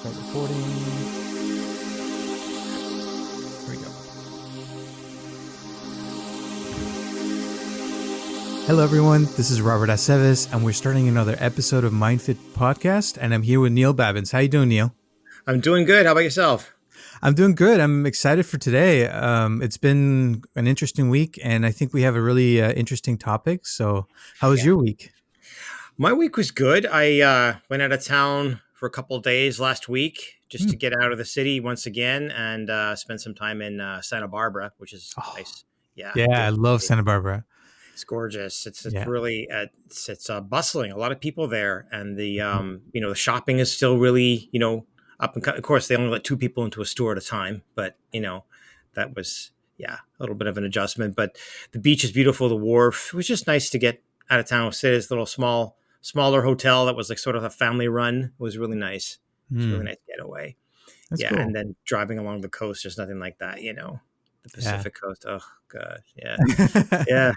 Start recording. Here we go. Hello, everyone. This is Robert Aceves, and we're starting another episode of MindFit Podcast. And I'm here with Neil Babins. How you doing, Neil? I'm doing good. How about yourself? I'm doing good. I'm excited for today. It's been an interesting week, and I think we have a really interesting topic. So, how was Yeah. your week? My week was good. I went out of town for a couple of days last week just to get out of the city once again and spend some time in Santa Barbara, which is Oh, nice. Yeah, yeah, I beautiful love city. Santa Barbara. It's gorgeous. It's Yeah. really it's bustling. A lot of people there, and the the shopping is still really up and of course they only let two people into a store at a time, but that was a little bit of an adjustment. But the beach is beautiful. The wharf. It was just nice to get out of town. Sit at this little smaller hotel that was like sort of a family run. It was really nice. It's really nice to get away. That's Yeah, and cool. then driving along the coast, there's nothing like that. The Yeah. Pacific coast. Oh God, yeah, yeah. It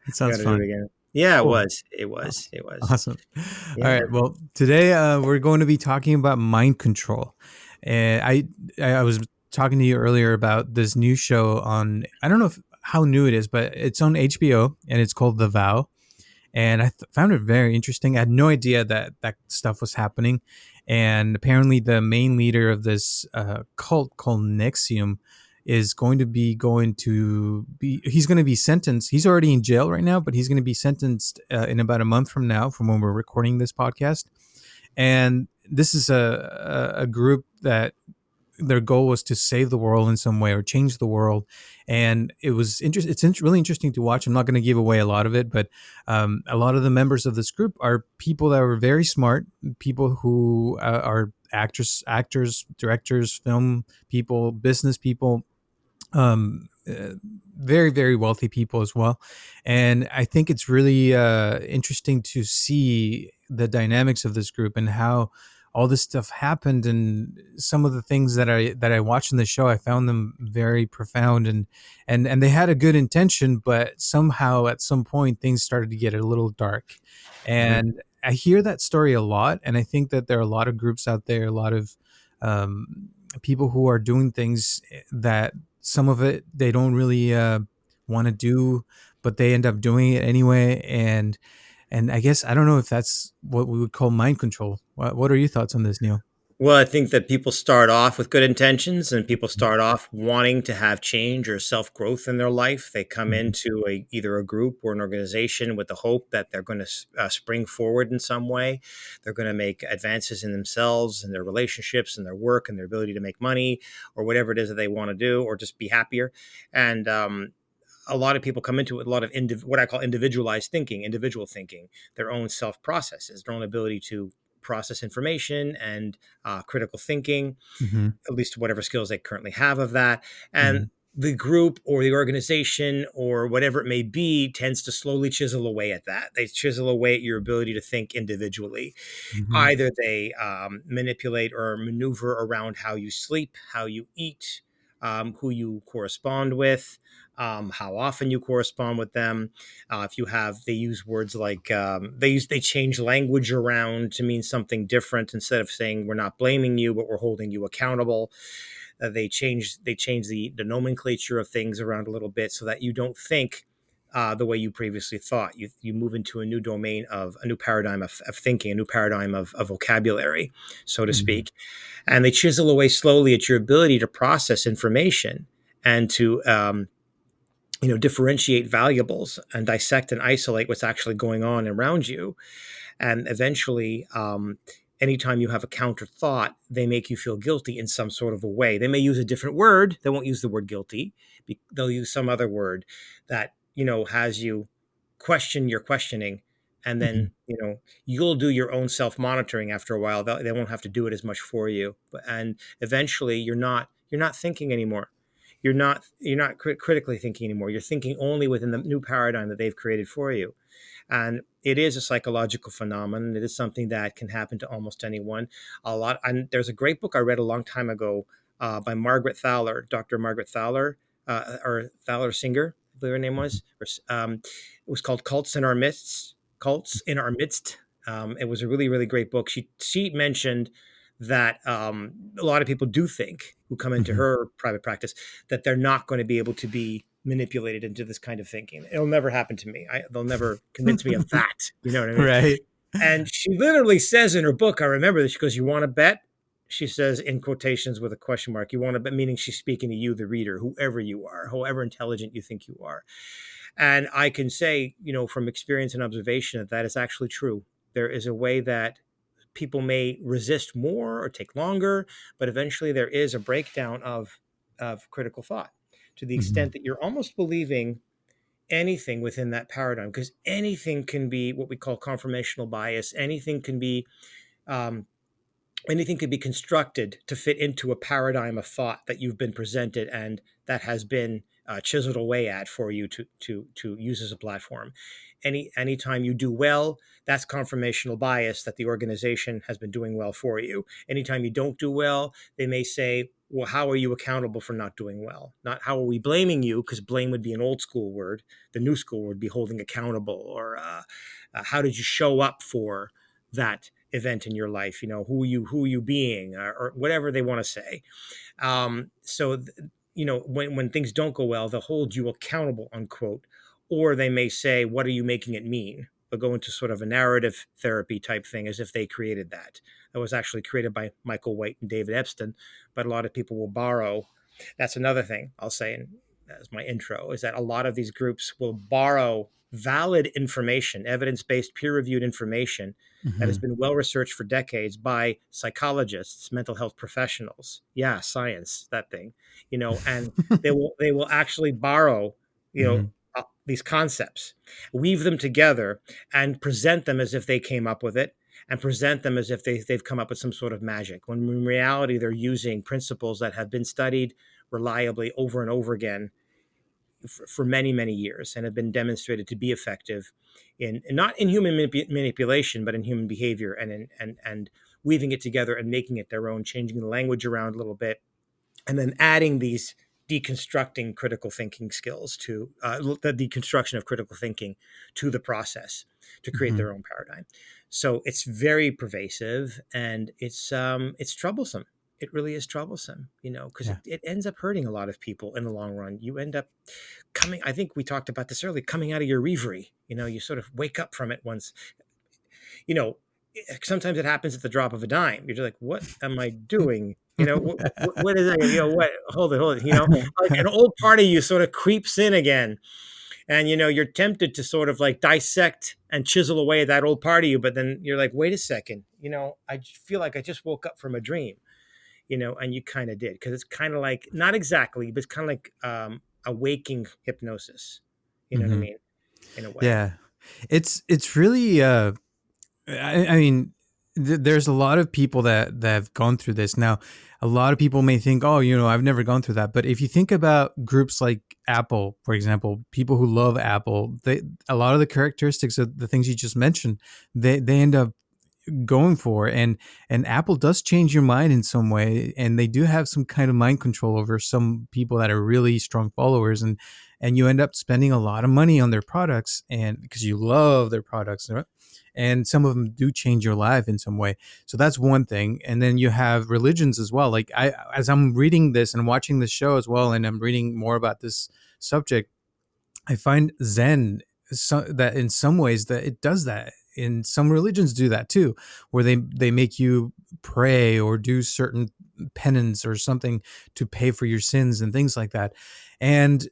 I sounds got to do it fun. again. Yeah, it Cool. was. It was. It was. Awesome. All Yeah. right. Well, today we're going to be talking about mind control. And I was talking to you earlier about this new show on, I don't know how new it is, but it's on HBO and it's called The Vow. And I found it very interesting. I had no idea that that stuff was happening. And apparently, the main leader of this cult called Nexium is he's going to be sentenced. He's already in jail right now, but he's going to be sentenced in about a month from now, from when we're recording this podcast. And this is a group that their goal was to save the world in some way or change the world. And it was really interesting to watch. I'm not going to give away a lot of it, but a lot of the members of this group are people that were very smart, people who are actors, directors, film people, business people, very, very wealthy people as well. And I think it's really interesting to see the dynamics of this group and how all this stuff happened. And some of the things that I watched in the show, I found them very profound, and they had a good intention, but somehow at some point things started to get a little dark. Mhm. And I hear that story a lot, and I think that there are a lot of groups out there, a lot of people who are doing things that some of it they don't really want to do, but they end up doing it anyway. And I guess I don't know if that's what we would call mind control. What are your thoughts on this, Neil? Well, I think that people start off with good intentions and people start off wanting to have change or self growth in their life. They come Mhm. into either a group or an organization with the hope that they're going to spring forward in some way. They're going to make advances in themselves and their relationships and their work and their ability to make money or whatever it is that they want to do or just be happier. And a lot of people come into it with a lot of what I call individualized thinking, individual thinking, their own self processes, their own ability to process information and critical thinking, Mhm. at least whatever skills they currently have of that. And Mhm. the group or the organization or whatever it may be tends to slowly chisel away at that. They chisel away at your ability to think individually. Mhm. Either they manipulate or maneuver around how you sleep, how you eat, who you correspond with, how often you correspond with them. If you have, they use words like they change language around to mean something different. Instead of saying we're not blaming you, but we're holding you accountable. They change the nomenclature of things around a little bit so that you don't think the way you previously thought. You move into a new domain of a new paradigm of thinking, a new paradigm of vocabulary, so to Mhm. speak. And they chisel away slowly at your ability to process information and to differentiate valuables and dissect and isolate what's actually going on around you. And eventually, anytime you have a counter thought, they make you feel guilty in some sort of a way. They may use a different word. They won't use the word guilty. They'll use some other word that, has you question your questioning. And Mhm. then, you'll do your own self monitoring after a while. They won't have to do it as much for you. And eventually you're not thinking anymore. You're not critically thinking anymore. You're thinking only within the new paradigm that they've created for you. And it is a psychological phenomenon. It is something that can happen to almost anyone. And there's a great book I read a long time ago by Margaret Thaler, Dr. Margaret Thaler, or Thaler Singer, I believe her name was. It was called Cults in Our Midst. Cults in Our Midst. It was a really, really great book. She mentioned that a lot of people do think who come into Hmm. her private practice that they're not going to be able to be manipulated into this kind of thinking. It'll never happen to me. They'll never convince me of that. You know what I mean? Right. And she literally says in her book, I remember this, she goes, "You want to bet?" She says in quotations with a question mark, "You want to bet," meaning she's speaking to you, the reader, whoever you are, however intelligent you think you are. And I can say, from experience and observation, that that is actually true. There is a way that people may resist more or take longer, but eventually there is a breakdown of critical thought to the Hmm. extent that you're almost believing anything within that paradigm, because anything can be what we call confirmational bias. Um, anything could be constructed to fit into a paradigm of thought that you've been presented and that has been chiseled away at for you to use as a platform. Anytime you do well, that's confirmational bias that the organization has been doing well for you. Anytime you don't do well, they may say, well, how are you accountable for not doing well? Not how are we blaming you, because blame would be an old school word. The new school would be holding accountable, or how did you show up for that event in your life? Who are you being, or whatever they want to say. When things don't go well, they'll hold you accountable, unquote, or they may say, "What are you making it mean?" They'll go into sort of a narrative therapy type thing, as if they created that. That was actually created by Michael White and David Epstein, but a lot of people will borrow. That's another thing I'll say as my intro, is that a lot of these groups will borrow valid information, evidence-based, peer-reviewed information that has Hmm. been well researched for decades by psychologists, mental health professionals. Yeah, science, that thing. And they will actually borrow, you know, Hmm. these concepts, weave them together, and present them as if they came up with it, and present them as if they've come up with some sort of magic. When in reality, they're using principles that have been studied reliably over and over again for many, many years, and have been demonstrated to be effective in not in human manipulation, but in human behavior, and weaving it together and making it their own, changing the language around a little bit, and then adding these deconstructing critical thinking skills to the deconstruction of critical thinking to the process to create Hmm. their own paradigm. So it's very pervasive, and it's troublesome. It really is troublesome, because Yeah. it ends up hurting a lot of people in the long run. You end up coming, I think we talked about this earlier, coming out of your reverie. You sort of wake up from it once, you know, sometimes it happens at the drop of a dime. You're just like, what am I doing? What is that? What? Hold it. Like an old part of you sort of creeps in again, and you're tempted to sort of like dissect and chisel away at that old part of you, but then you're like, wait a second. I feel like I just woke up from a dream. And you kind of did, because it's kind of like, not exactly, but it's kind of like a waking hypnosis. You know what I Hmm. mean? In a way. Yeah. It's really I mean, there's a lot of people that have gone through this. Now, a lot of people may think, oh, I've never gone through that. But if you think about groups like Apple, for example, people who love Apple, a lot of the characteristics of the things you just mentioned, they end up going for, and Apple does change your mind in some way, and they do have some kind of mind control over some people that are really strong followers, and you end up spending a lot of money on their products, and because you love their products, right? And some of them do change your life in some way. So that's one thing. And then you have religions as well. Like, as I'm reading this and watching this show as well, and I'm reading more about this subject, I find Zen, that in some ways that it does that. In some religions do that too, where they make you pray or do certain penance or something to pay for your sins and things like that. And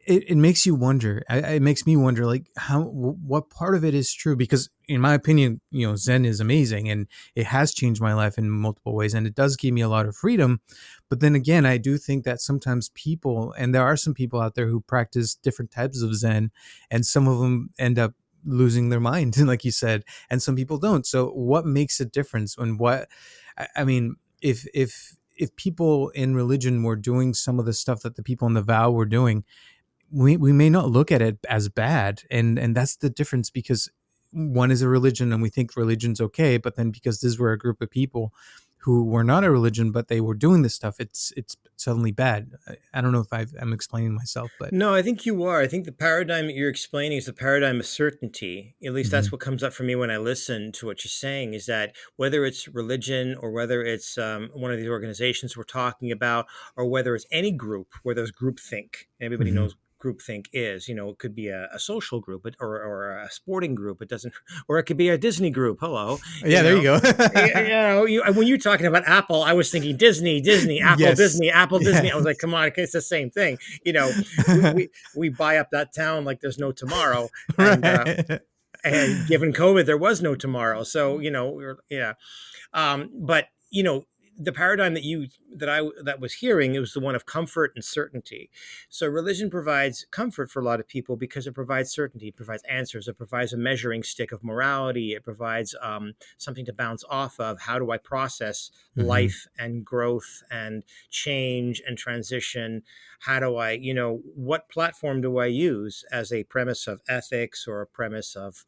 it makes you wonder. It makes me wonder, like, what part of it is true? Because in my opinion, Zen is amazing, and it has changed my life in multiple ways, and it does give me a lot of freedom. But then again, I do think that sometimes people, and there are some people out there who practice different types of Zen, and some of them end up losing their mind, like you said, and some people don't. So what makes a difference? And I mean, if people in religion were doing some of the stuff that the people in the vow were doing, we may not look at it as bad, and that's the difference, because one is a religion and we think religion's okay, but then because this were a group of people who were not a religion, but they were doing this stuff, it's suddenly bad. I don't know if I'm explaining myself, but No, I think you are. I think the paradigm that you're explaining is the paradigm of certainty. At least hmm that's what comes up for me when I listen to what you're saying, is that whether it's religion or whether it's one of these organizations we're talking about, or whether it's any group where there's groupthink, everybody hmm knows groupthink is, it could be a social group or a sporting group. It doesn't, or it could be a Disney group. Hello, you yeah, there you know. go. When you're talking about Apple, I was thinking Disney, Disney, Apple, Yes, Disney, Apple, Disney. I was like, yes. come on, it's the same thing. You know, we buy up that town like there's no tomorrow, Right. and given COVID, there was no tomorrow. So yeah. But the paradigm that was hearing, it was the one of comfort and certainty. So religion provides comfort for a lot of people because it provides certainty, it provides answers, it provides a measuring stick of morality, it provides something to bounce off of. How do I process hmm life and growth and change and transition? How do I, what platform do I use as a premise of ethics, or a premise of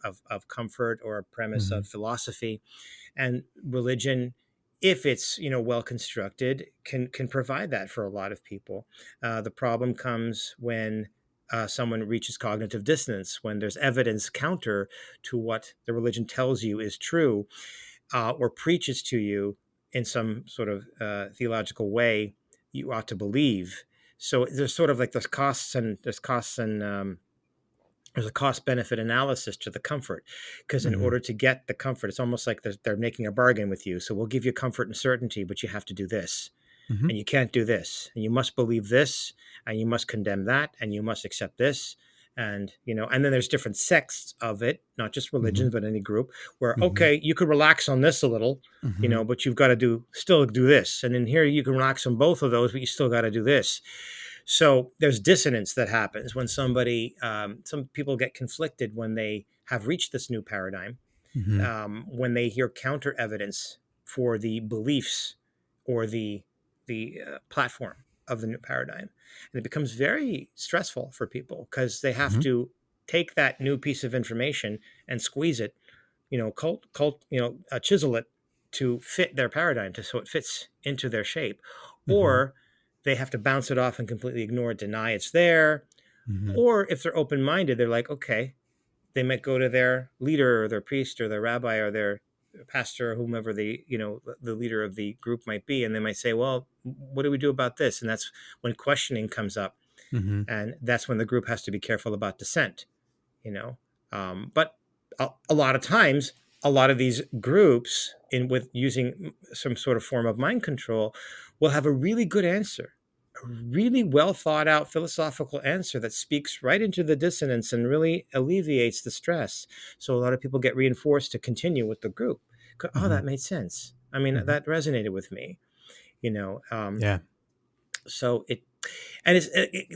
comfort, or a premise hmm of philosophy? And religion, if it's well constructed, can provide that for a lot of people. The problem comes when someone reaches cognitive dissonance, when there's evidence counter to what the religion tells you is true, or preaches to you in some sort of theological way you ought to believe. So there's sort of like there's a cost benefit analysis to the comfort, because in hmm order to get the comfort, it's almost like they're making a bargain with you. So we'll give you comfort and certainty, but you have to do this, hmm and you can't do this, and you must believe this, and you must condemn that, and you must accept this. And and then there's different sects of it, not just hmm religions but any group, where hmm okay, you could relax on this a little, hmm but you've got to still do this. And in here you can relax on both of those, but you still got to do this. So there's dissonance that happens when some people get conflicted when they have reached this new paradigm, hmm when they hear counter evidence for the beliefs or the platform of the new paradigm, and it becomes very stressful for people because they have hmm to take that new piece of information and squeeze it, chisel it to fit their paradigm, to so it fits into their shape, hmm or they have to bounce it off and completely ignore it, deny it's there. hmm Or if they're open minded, they're like, okay, they might go to their leader or their priest or their rabbi or their pastor or whomever the leader of the group might be, and they might say, well, what do we do about this? And that's when questioning comes up, hmm and that's when the group has to be careful about dissent. you know but a lot of times, a lot of these groups, in with using some sort of form of mind control, will have a really good answer, a really well thought out philosophical answer that speaks right into the dissonance and really alleviates the stress. So a lot of people get reinforced to continue with the group. Oh, hmm that made sense. I mean, hmm that resonated with me. you know Yeah. so it and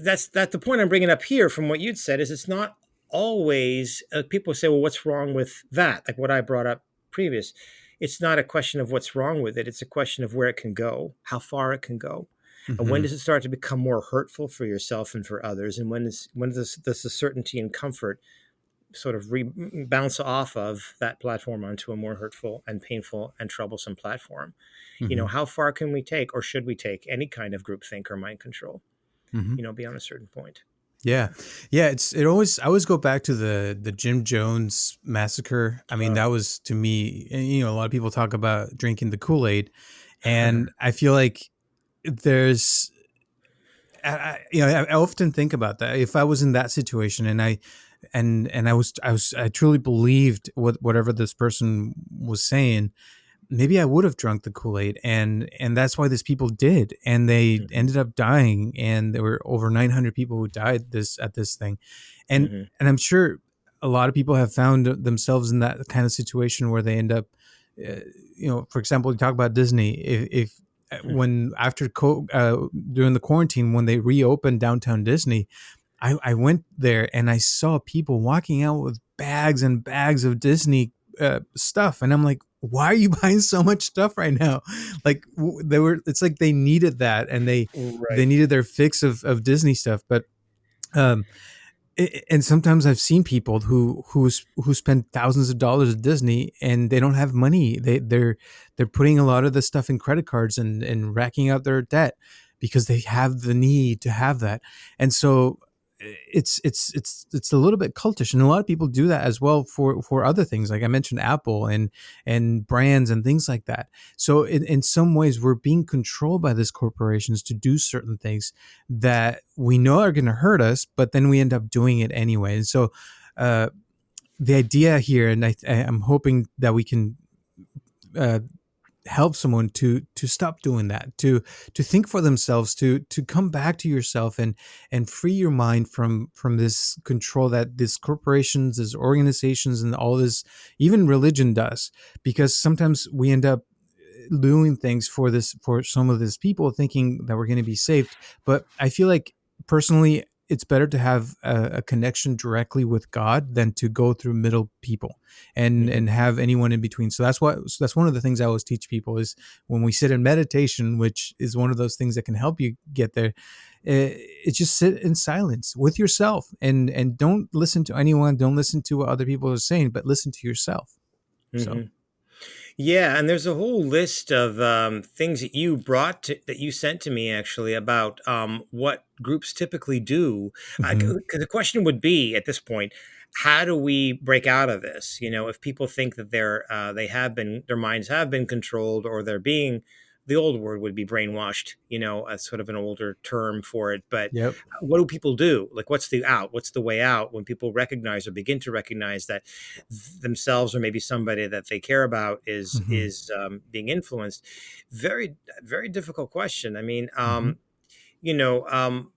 that's the point I'm bringing up here from what you'd said, is it's not always people say, well, what's wrong with that, like what I brought up previous. It's not a question of what's wrong with it, it's a question of where it can go, how far it can go, and when hmm does it start to become more hurtful for yourself and for others, and when does the certainty and comfort sort of bounce off of that platform onto a more hurtful and painful and troublesome platform. hmm How far can we take, or should we take, any kind of groupthink or mind control, hmm beyond a certain point? Yeah, Yeah. yeah. I always go back to the Jim Jones massacre. I mean, that was to me. A lot of people talk about drinking the Kool-Aid, and I feel like there's I often think about that. If I was in that situation and I truly believed whatever this person was saying, maybe I would have drunk the Kool-Aid, and that's why these people did, and they Hmm. ended up dying, and there were over 900 people who died this thing, and Hmm. and I'm sure a lot of people have found themselves in that kind of situation where they end up, uh, for example, you talk about Disney. If when after during the quarantine, when they reopened downtown Disney, I went there and I saw people walking out with bags and bags of Disney stuff, and I'm like, why are you buying so much stuff right now? Like they were, it's like they needed that, and they Right. needed their fix of Disney stuff. But um, And sometimes I've seen people who spend thousands of dollars at Disney and they don't have money. They're putting a lot of the stuff in credit cards and racking out their debt because they have the need to have that. And so it's a little bit cultish, and a lot of people do that as well for other things, like I mentioned Apple and brands and things like that. So in some ways we're being controlled by these corporations to do certain things that we know are going to hurt us, but then we end up doing it anyway. And so uh, the idea here, and I'm hoping that we can uh, help someone to stop doing that, to think for themselves, to come back to yourself and free your mind from this control that these corporations, these organizations, and all this, even religion does. Because sometimes we end up doing things for some of these people thinking that we're going to be saved. But I feel like personally it's better to have a connection directly with God than to go through middle people Mhm. and have anyone in between. So that's one of the things I always teach people is when we sit in meditation, which is one of those things that can help you get there. It's just sit in silence with yourself and don't listen to anyone, don't listen to what other people are saying, but listen to yourself. So Mhm. Yeah, and there's a whole list of things that that you sent to me actually about what groups typically do. mhm. 'Cause the question would be at this point, how do we break out of this? You know, if people think that they have been their minds have been controlled, or they're being, the old word would be brainwashed. You know, as sort of an older term for it. But Yep. what do people do? Like, what's the out? What's the way out when people recognize or begin to recognize that themselves or maybe somebody that they care about Mhm. is being influenced? Very difficult question. I mean, Mhm. you know,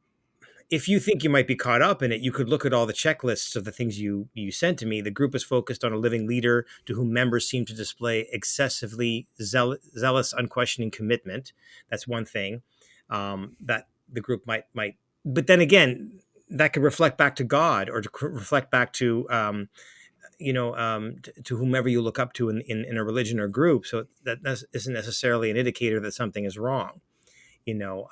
if you think you might be caught up in it, you could look at all the checklists of the things you sent to me. The group is focused on a living leader to whom members seem to display excessively zealous, unquestioning commitment. That's one thing that the group might. But then again, that could reflect back to God, or to reflect back to to whomever you look up to in a religion or group. So that isn't necessarily an indicator that something is wrong. You know,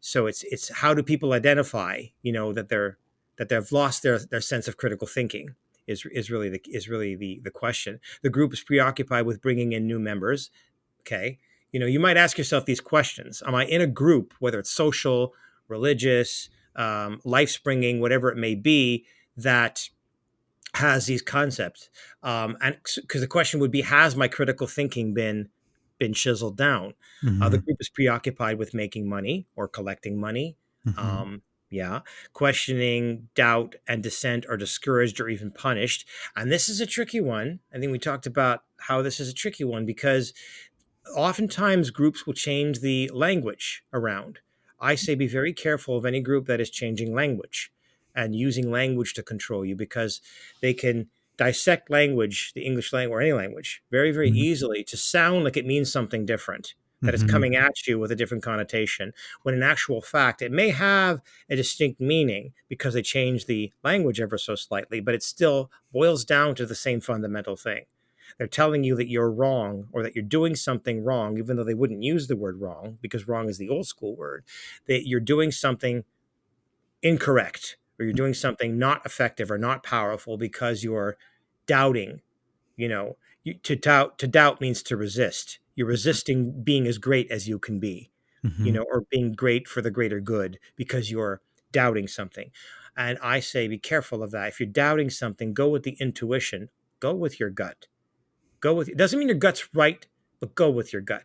so it's how do people identify, that they've lost their sense of critical thinking is really the question. The group is preoccupied with bringing in new members. Okay, you might ask yourself these questions: am I in a group, whether it's social, religious, life springing, whatever it may be, that has these concepts? And because the question would be, has my critical thinking been chiseled down? The Mhm. group is preoccupied with making money or collecting money. Mhm. Yeah, questioning, doubt, and dissent are discouraged or even punished. And this is a tricky one. I think we talked about how this is a tricky one because oftentimes groups will change the language around. I say be very careful of any group that is changing language and using language to control you, because they can dissect language, the English language or any language, very, very Mhm. easily to sound like it means something different, that it's Mhm. coming at you with a different connotation, when in actual fact it may have a distinct meaning because they change the language ever so slightly, but it still boils down to the same fundamental thing. They're telling you that you're wrong, or that you're doing something wrong, even though they wouldn't use the word wrong because wrong is the old school word. That you're doing something incorrect, or you're doing something not effective or not powerful because you're doubting. To doubt means to resist. You're resisting being as great as you can be, Mhm. or being great for the greater good because you're doubting something. And I say be careful of that. If you're doubting something, go with the intuition, go with your gut. Go with it. Doesn't mean your gut's right, but go with your gut.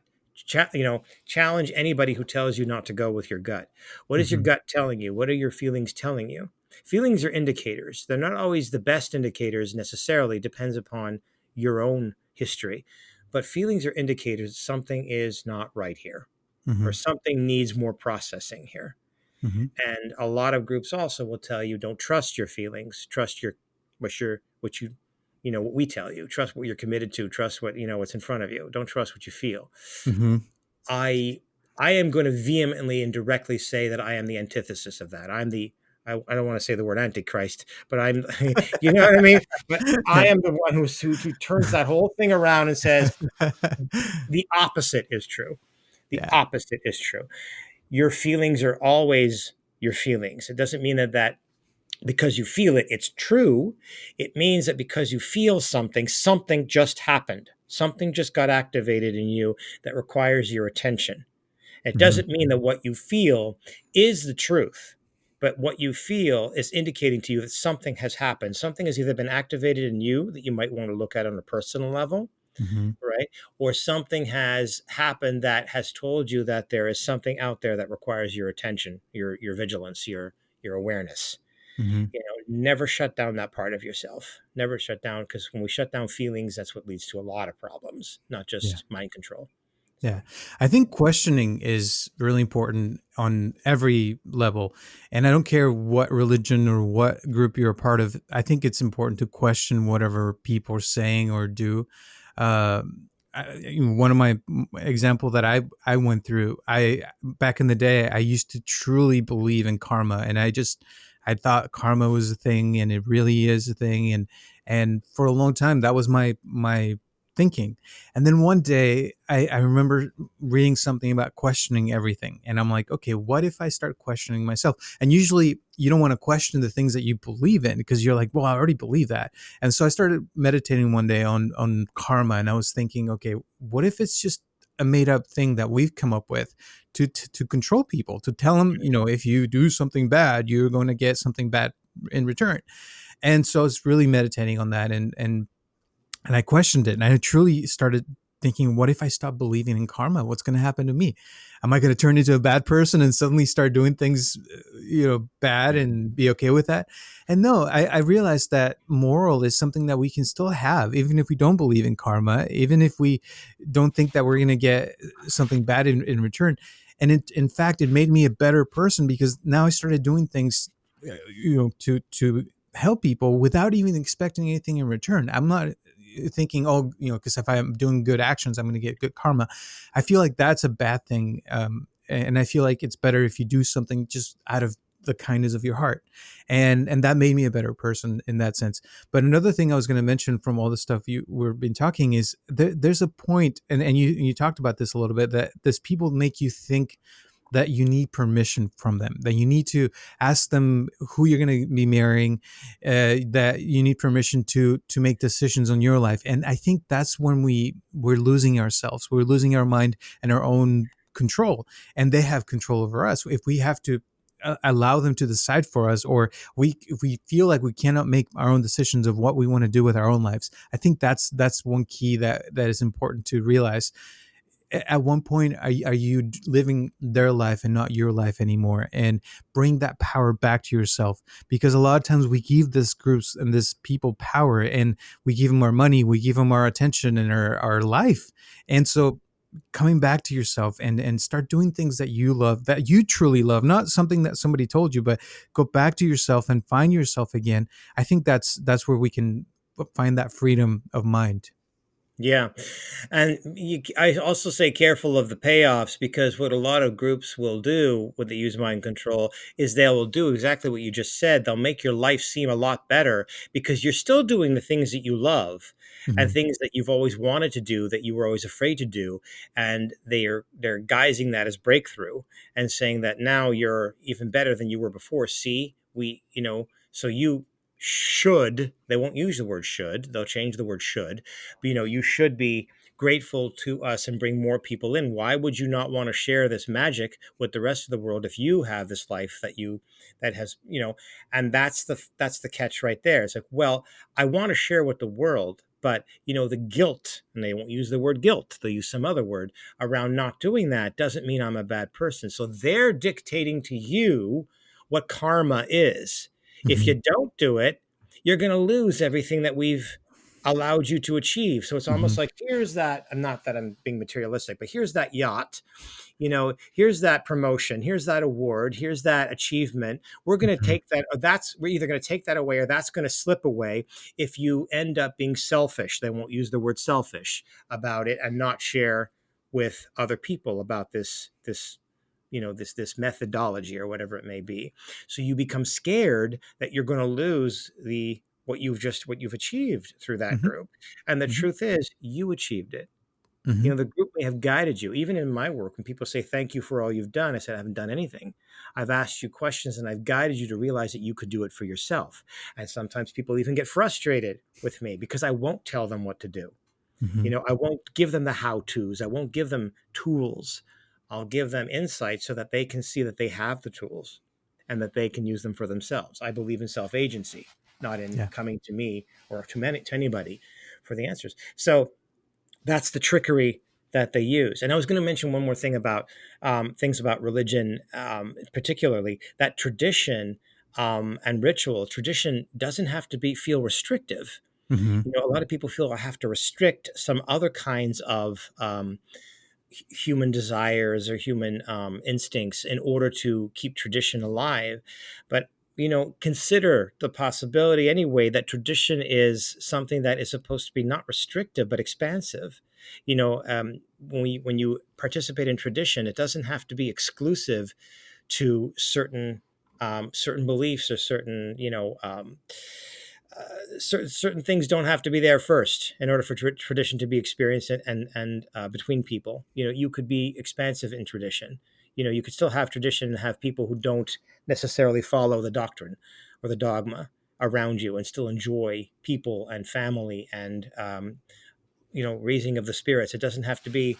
Challenge anybody who tells you not to go with your gut. What is your Mhm. gut telling you? What are your feelings telling you? Feelings are indicators. They're not always the best indicators necessarily, depends upon your own history. But feelings are indicators something is not right here, or Mhm. something needs more processing here. Mhm. And a lot of groups also will tell you, don't trust your feelings, trust what we tell you, trust what you're committed to, trust what's in front of you, don't trust what you feel. Mhm. I i am going to vehemently and directly say that I am the antithesis of that. I don't want to say the word antichrist, but I'm you know what I mean. But I am the one who turns that whole thing around and says the opposite is true. The Yeah. opposite is true. Your feelings are always your feelings. It doesn't mean that because you feel it, it's true. It means that because you feel something, something just happened. Something just got activated in you that requires your attention. It Mm-hmm. doesn't mean that what you feel is the truth, but what you feel is indicating to you that something has happened. Something has either been activated in you that you might want to look at on a personal level, Mm-hmm. right? Or something has happened that has told you that there is something out there that requires your attention, your vigilance, your awareness. Mm-hmm. Never shut down that part of yourself. Never shut down, because when we shut down feelings, that's what leads to a lot of problems, not Yeah. just mind control. Yeah. I think questioning is really important on every level. And I don't care what religion or what group you're a part of. I think it's important to question whatever people are saying or do. One of my example that I went through, I back in the day, I used to truly believe in karma, and I thought karma was a thing, and it really is a thing, and for a long time that was my thinking. And then one day I remember reading something about questioning everything. And I'm like, okay, what if I start questioning myself? And usually you don't want to question the things that you believe in because you're like, well, I already believe that. And so I started meditating one day on karma. And I was thinking, okay, what if it's just a made up thing that we've come up with to control people, to tell them, if you do something bad, you're going to get something bad in return. And so it's really meditating on that, and I questioned it, and I truly started thinking, what if I stop believing in karma? What's going to happen to me? Am I going to turn into a bad person and suddenly start doing things, bad, and be okay with that? And no, I realized that moral is something that we can still have, even if we don't believe in karma, even if we don't think that we're going to get something bad in return. And in fact, it made me a better person because now I started doing things, to help people without even expecting anything in return. I'm not thinking, oh, because if I'm doing good actions, I'm going to get good karma. I feel like that's a bad thing. And I feel like it's better if you do something just out of the kindness of your heart. And that made me a better person in that sense. But another thing I was going to mention from all the stuff we've been talking is there's a point, and you talked about this a little bit, that this people make you think that you need permission from them, that you need to ask them who you're going to be marrying, that you need permission to make decisions on your life. And I think that's when we're losing ourselves, we're losing our mind and our own control, and they have control over us. If we have to allow them to decide for us, or if we feel like we cannot make our own decisions of what we want to do with our own lives, I think that's one key that is important to realize. At one point, are you living their life and not your life anymore, and bring that power back to yourself? Because a lot of times we give this groups and this people power, and we give them our money, we give them our attention and our life. And so coming back to yourself and start doing things that you love, that you truly love, not something that somebody told you, but go back to yourself and find yourself again. I think that's where we can find that freedom of mind. Yeah. And I also say careful of the payoffs, because what a lot of groups will do when they use mind control is they will do exactly what you just said. They'll make your life seem a lot better because you're still doing the things that you love and Hmm. things that you've always wanted to do that you were always afraid to do. And they're guising that as breakthrough and saying that now you're even better than you were before. See, so you should, they won't use the word should, they'll change the word should, but you should be grateful to us and bring more people in. Why would you not want to share this magic with the rest of the world if you have this life that has, and that's the catch right there. It's like, well, I want to share with the world, but the guilt, and they won't use the word guilt, they'll use some other word around not doing that, doesn't mean I'm a bad person. So they're dictating to you what karma is. If Hmm. you don't do it, you're going to lose everything that we've allowed you to achieve. So it's Hmm. almost like, here's that, and not that I'm being materialistic, but here's that yacht, here's that promotion, here's that award, here's that achievement. We're going to Hmm. take that, or we're either going to take that away or that's going to slip away if you end up being selfish. They won't use the word selfish about it and not share with other people about this methodology or whatever it may be. So you become scared that you're going to lose what you've achieved through that Hmm. group. And the Hmm. truth is, you achieved it. Hmm. The group may have guided you. Even in my work, when people say thank you for all you've done, I said I haven't done anything. I've asked you questions and I've guided you to realize that you could do it for yourself. And sometimes people even get frustrated with me because I won't tell them what to do. Hmm. I won't give them the how to's. I won't give them tools. I'll give them insight so that they can see that they have the tools and that they can use them for themselves. I believe in self agency, not in Yeah. coming to me or to anybody for the answers. So that's the trickery that they use. And I was going to mention one more thing about things about religion, particularly that tradition and ritual. Tradition doesn't have to feel restrictive. Hmm. A lot of people feel I have to restrict some other kinds of human desires or human instincts in order to keep tradition alive. But consider the possibility anyway that tradition is something that is supposed to be not restrictive but expansive. When you participate in tradition, it doesn't have to be exclusive to certain beliefs or certain things don't have to be there first in order for tradition to be experienced and between people. You could be expansive in tradition. You could still have tradition and have people who don't necessarily follow the doctrine or the dogma around you and still enjoy people and family and raising of the spirits. It doesn't have to be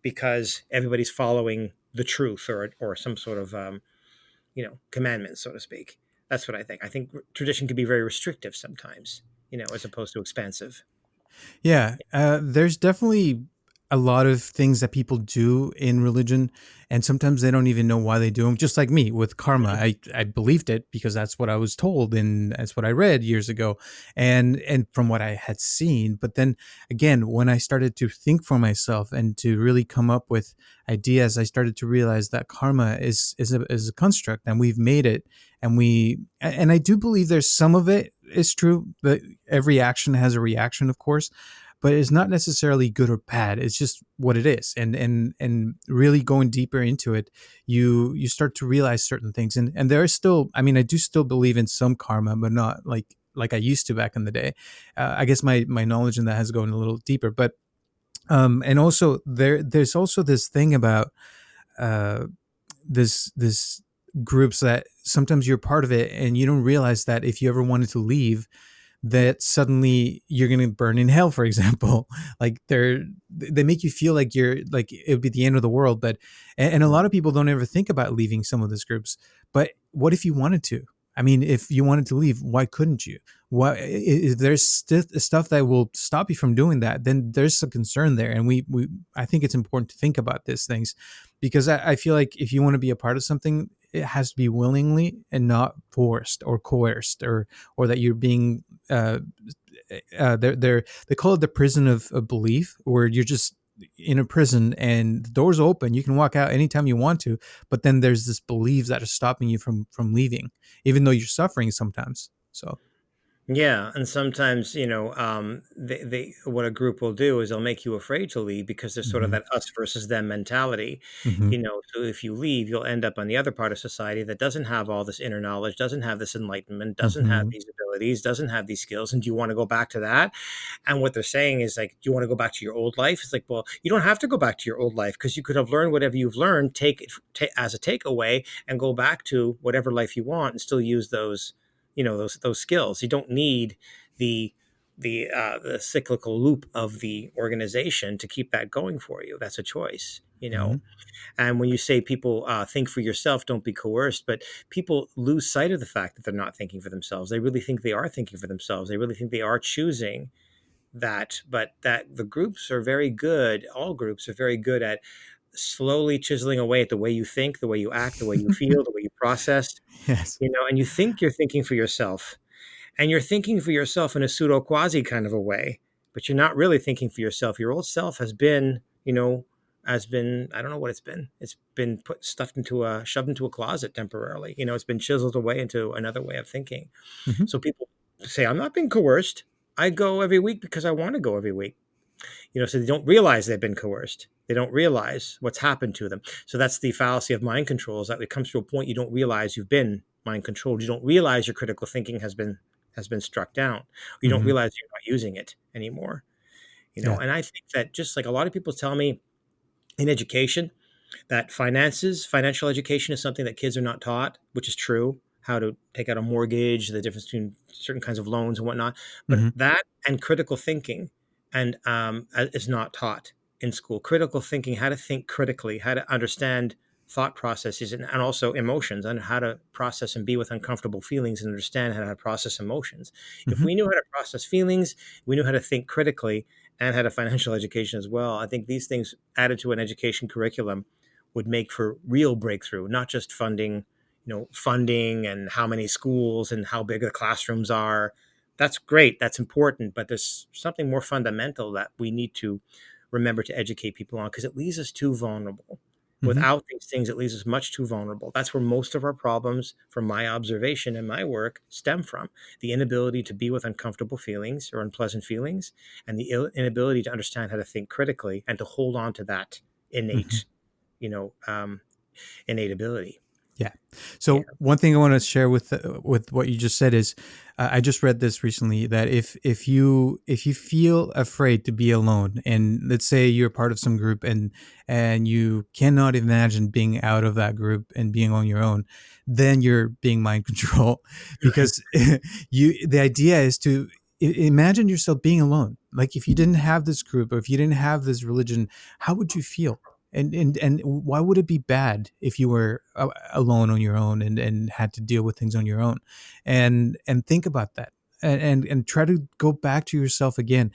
because everybody's following the truth or some sort of commandments, so to speak. That's what I think. I think tradition can be very restrictive sometimes, as opposed to expansive. Yeah, there's definitely a lot of things that people do in religion, and sometimes they don't even know why they do them. Just like me with karma, Mhm. I believed it because that's what I was told and that's what I read years ago, and from what I had seen. But then again, when I started to think for myself and to really come up with ideas, I started to realize that karma is a construct, and we've made it, and I do believe there's some of it is true that every action has a reaction, of course, but it's not necessarily good or bad. It's just what it is. And really going deeper into it, you start to realize certain things. And there is still, I mean, I do still believe in some karma, but not like I used to back in the day. I guess my knowledge in that has gone a little deeper. But and also there's also this thing about uh this groups that sometimes you're part of it and you don't realize that if you ever wanted to leave, that suddenly you're going to burn in hell, for example. Like they make you feel like you're like it would be the end of the world. But and a lot of people don't ever think about leaving some of these groups. But what if you wanted to? I mean, if you wanted to leave, why couldn't you? Why if there's stuff that will stop you from doing that, then there's a concern there. And we I think it's important to think about these things, because I feel like if you want to be a part of something, it has to be willingly and not forced or coerced, or that you're being they call it the prison of belief, where you're just in a prison and the doors open, you can walk out anytime you want to, but then there's this belief that is stopping you from leaving, even though you're suffering sometimes. So Yeah, and sometimes they what a group will do is they'll make you afraid to leave because there's sort of hmm. that us versus them mentality. Hmm. So if you leave, you'll end up on the other part of society that doesn't have all this inner knowledge, doesn't have this enlightenment, doesn't have Hmm. these abilities, doesn't have these skills, and do you want to go back to that? And what they're saying is like, do you want to go back to your old life? It's like, well, you don't have to go back to your old life because you could have learned whatever you've learned, take it as a takeaway, and go back to whatever life you want and still use those skills. You don't need the the cyclical loop of the organization to keep that going for you. That's a choice. Hmm. And when you say people think for yourself, don't be coerced, but people lose sight of the fact that they're not thinking for themselves. They really think they are thinking for themselves. They really think they are choosing that, but that the groups are very good. All groups are very good at slowly chiseling away at the way you think, the way you act, the way you feel, the way you process. Yes. And you think you're thinking for yourself, and you're thinking for yourself in a pseudo quasi kind of a way, but you're not really thinking for yourself. Your old self has been, I don't know what it's been. It's been shoved into a closet temporarily. It's been chiseled away into another way of thinking. Hmm. So people say, I'm not being coerced. I go every week because I want to go every week. So they don't realize they've been coerced. They don't realize what's happened to them. So that's the fallacy of mind control, is that it comes to a point you don't realize you've been mind controlled. You don't realize your critical thinking has been struck down. You don't Hmm. realize you're not using it anymore. Yeah. And I think that, just like a lot of people tell me in education, that financial education is something that kids are not taught, which is true. How to take out a mortgage, the difference between certain kinds of loans and whatnot. But Hmm. that and critical thinking and is not taught in school. Critical thinking, how to think critically, how to understand thought processes, and also emotions, and how to process and be with uncomfortable feelings and understand how to process emotions. If Hmm. we knew how to process feelings, we knew how to think critically and had a financial education as well. I think these things added to an education curriculum would make for real breakthrough, not just funding and how many schools and how big the classrooms are. That's great. That's important. But there's something more fundamental that we need to remember to educate people on, because it leaves us too vulnerable. Hmm. Without these things, it leaves us much too vulnerable. That's where most of our problems, from my observation and my work, stem from: the inability to be with uncomfortable feelings or unpleasant feelings, and the inability to understand how to think critically and to hold on to that Hmm. innate, you know, um, innate ability. Yeah. Yeah. So one thing I want to share with what you just said is, I just read this recently that if you feel afraid to be alone, and let's say you're part of some group and you cannot imagine being out of that group and being on your own, then you're being mind control Right. because the idea is to imagine yourself being alone. Like if you didn't have this group or if you didn't have this religion, how would you feel? And why would it be bad if you were alone on your own and had to deal with things on your own? And think about that, and try to go back to yourself again,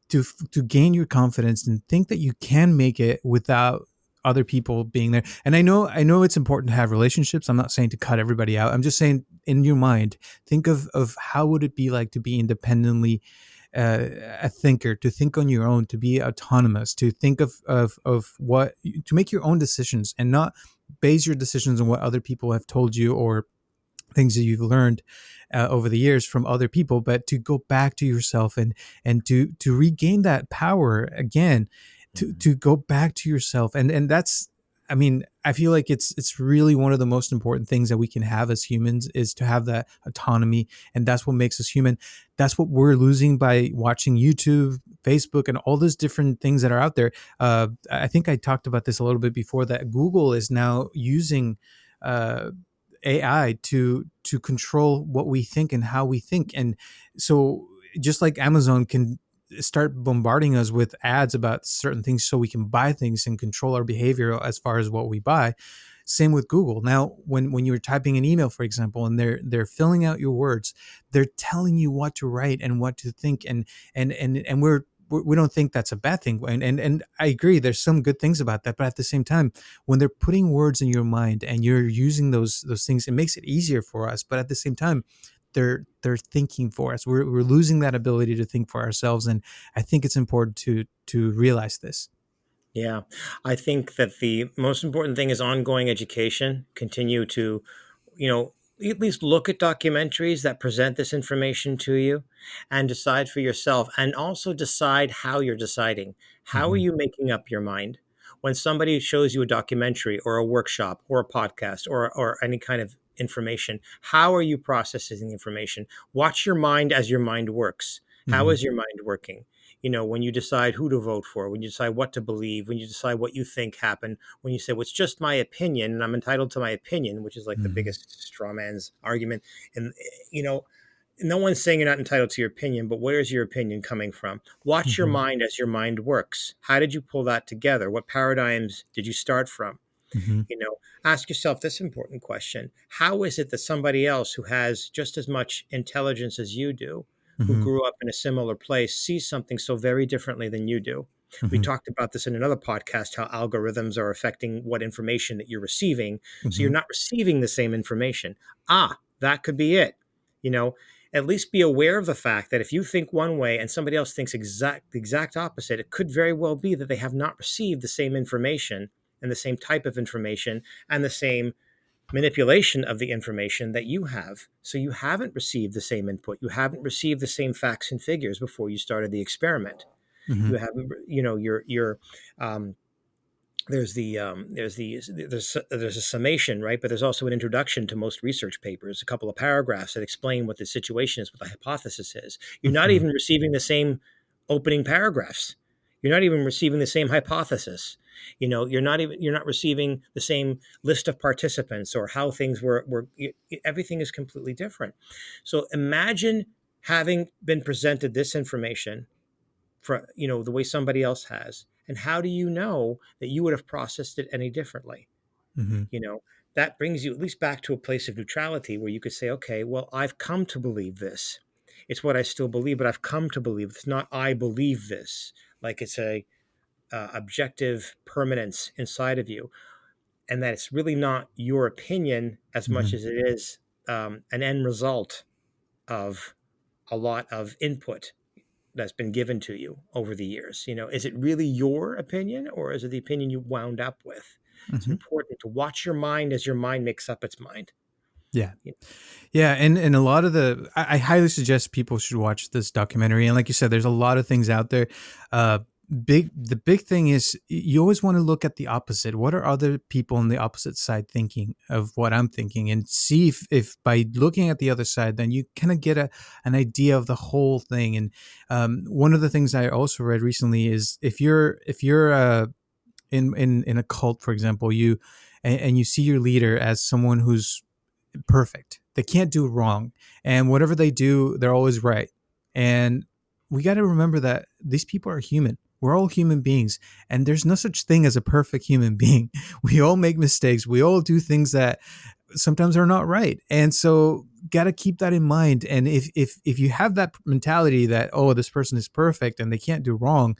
to gain your confidence and think that you can make it without other people being there. And I know it's important to have relationships. I'm not saying to cut everybody out. I'm just saying, in your mind, think of how would it be like to be independently a thinker, to think on your own, to be autonomous, to think of what, to make your own decisions and not base your decisions on what other people have told you or things that you've learned over the years from other people, but to go back to yourself and to regain that power again, to go back to yourself. And that's, I mean, I feel like it's really one of the most important things that we can have as humans, is to have that autonomy, and that's what makes us human. That's what we're losing by watching YouTube, Facebook, and all those different things that are out there. I think I talked about this a little bit before, that Google is now using uh, AI to control what we think and how we think. And so just like Amazon can start bombarding us with ads about certain things so we can buy things and control our behavior as far as what we buy, same with Google. Now when you're typing an email, for example, and they're filling out your words, they're telling you what to write and what to think. And we don't think that's a bad thing, and I agree there's some good things about that, but at the same time, when they're putting words in your mind and you're using those things, it makes it easier for us. But at the same time, they're thinking for us. We're losing that ability to think for ourselves, and I think it's important to realize this. Yeah. I think that the most important thing is ongoing education. Continue to, you know, at least look at documentaries that present this information to you and decide for yourself. And also decide how you're deciding. How are Hmm. you making up your mind? When somebody shows you a documentary or a workshop or a podcast or any kind of information, how are you processing the information? Watch your mind as your mind works. How Hmm. is your mind working? When you decide who to vote for, when you decide what to believe, when you decide what you think happened, when you say, well, it's just my opinion and I'm entitled to my opinion, which is like the Hmm. biggest straw man's argument. And, you know, no one's saying you're not entitled to your opinion, but where is your opinion coming from? Watch your Hmm. mind as your mind works. How did you pull that together? What paradigms did you start from? Hmm. Ask yourself this important question: how is it that somebody else who has just as much intelligence as you do, who Hmm. grew up in a similar place, sees something so very differently than you do? We Hmm. talked about this in another podcast, how algorithms are affecting what information that you're receiving. So you're Hmm. not receiving the same information. That could be it. You know, at least be aware of the fact that if you think one way and somebody else thinks the exact opposite, it could very well be that they have not received the same information and the same type of information and the same manipulation of the information that you have. So you haven't received the same input. You haven't received the same facts and figures before you started the experiment. Hmm. You haven't, your there's a summation, right? But there's also an introduction to most research papers, a couple of paragraphs that explain what the situation is, what the hypothesis is. You're not Hmm. even receiving the same opening paragraphs. You're not even receiving the same hypothesis. You're not receiving the same list of participants or how things were everything is completely different. So imagine having been presented this information for, the way somebody else has, and how do you know that you would have processed it any differently? Mm-hmm. you know that brings you at least back to a place of neutrality where you could say, okay, well, I've come to believe this. It's what I still believe, but I've come to believe it's not I believe this, like it's a objective permanence inside of you, and that it's really not your opinion as much Mm-hmm. as it is an end result of a lot of input that's been given to you over the years. Is it really your opinion, or is it the opinion you wound up with? It's Mm-hmm. important to watch your mind as your mind makes up its mind. Yeah. You Yeah, and a lot of I highly suggest people should watch this documentary. And like you said, there's a lot of things out there. Uh, the big thing is you always want to look at the opposite. What are other people on the opposite side thinking of what I'm thinking, and see if by looking at the other side, then you kind of get an idea of the whole thing. And one of the things I also read recently is if you're in a cult, for example, and you see your leader as someone who's perfect. They can't do wrong. And whatever they do, they're always right. And we got to remember that these people are human. We're all human beings. And there's no such thing as a perfect human being. We all make mistakes. We all do things that sometimes are not right. And so got to keep that in mind. And if you have that mentality that, oh, this person is perfect and they can't do wrong,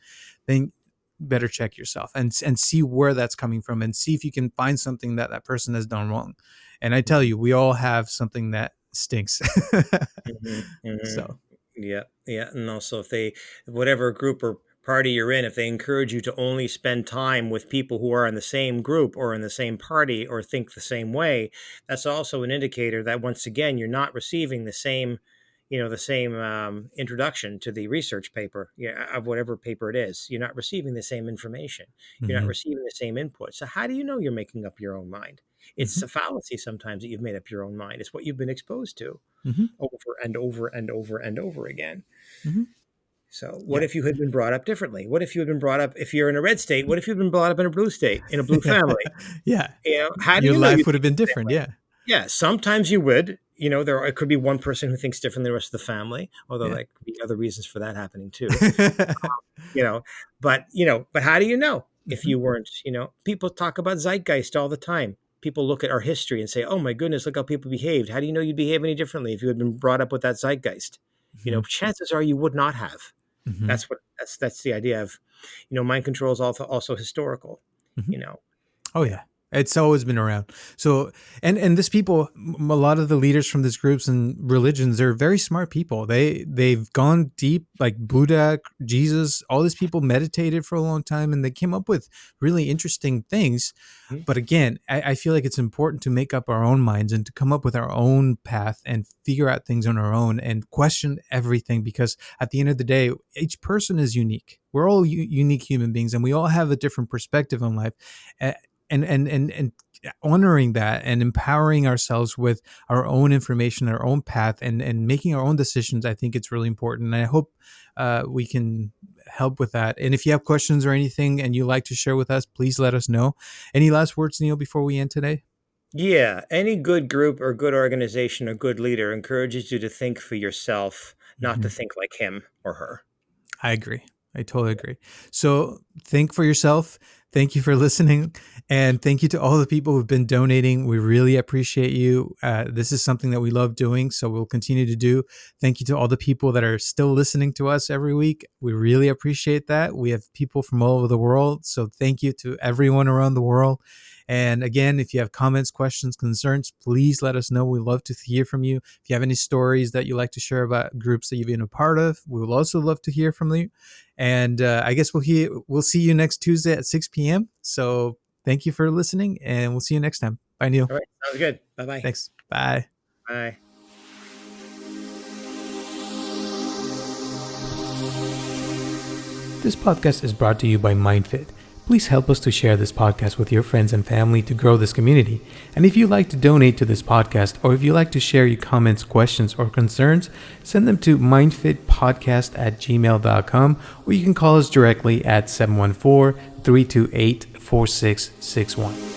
then better check yourself and see where that's coming from, and see if you can find something that that person has done wrong. And I tell you, we all have something that stinks. hmm hmm So, Yeah, yeah. And also, if they, whatever group or party you're in, if they encourage you to only spend time with people who are in the same group or in the same party or think the same way, that's also an indicator that, once again, you're not receiving the same introduction to the research paper, of whatever paper it is. You're not receiving the same information. You're not mhm, receiving the same input. So how do you know you're making up your own mind? It's mhm, a fallacy sometimes that you've made up your own mind. It's what you've been exposed to mhm, over and over and over and over again. mhm. So, what Yeah. if you had been brought up differently? What if you had been brought up, if you're in a red state, what if you'd been brought up in a blue state, in a blue family? Yeah. How do Your you know you life would have think been the same different. way? Yeah. Yeah, sometimes you would. It could be one person who thinks differently than the rest of the family, although Yeah. there could be other reasons for that happening too. You know, but how do you know if Mhm. you weren't? People talk about zeitgeist all the time. People look at our history and say, "Oh my goodness, look how people behaved." How do you know you'd behave any differently if you had been brought up with that zeitgeist? Mhm. Chances are you would not have. Mhm. That's the idea of, mind control is also historical. Mhm. You know, Oh yeah. yeah, it's always been around. So, and this people, a lot of the leaders from these groups and religions, they're very smart people. They've gone deep, like Buddha, Jesus. All these people meditated for a long time, and they came up with really interesting things. Mhm. But again, I feel like it's important to make up our own minds and to come up with our own path and figure out things on our own and question everything, because at the end of the day, each person is unique. We're all unique human beings, and we all have a different perspective on life. And honoring that and empowering ourselves with our own information, our own path, and making our own decisions, I think it's really important. And I hope we can help with that. And if you have questions or anything and you like to share with us, please let us know. Any last words, Neil, before we end today? Yeah, any good group or good organization or good leader encourages you to think for yourself, not to Mhm. think like him or her. I agree. I totally agree. So think for yourself. Thank you for listening. And thank you to all the people who've been donating. We really appreciate you. This is something that we love doing, so we'll continue to do. Thank you to all the people that are still listening to us every week. We really appreciate that. We have people from all over the world. So thank you to everyone around the world. And again, if you have comments, questions, concerns, please let us know. We love to hear from you. If you have any stories that you like to share about groups that you've been a part of, we will also love to hear from you. And I guess we'll see you next Tuesday at 6 p.m. So thank you for listening, and we'll see you next time. Bye, Neil. All right, sounds good. Bye-bye. Thanks. Bye. Bye. This podcast is brought to you by MindFit. Please help us to share this podcast with your friends and family to grow this community. And if you'd like to donate to this podcast, or if you'd like to share your comments, questions, or concerns, send them to mindfitpodcast@gmail.com, or you can call us directly at 714-328-4661.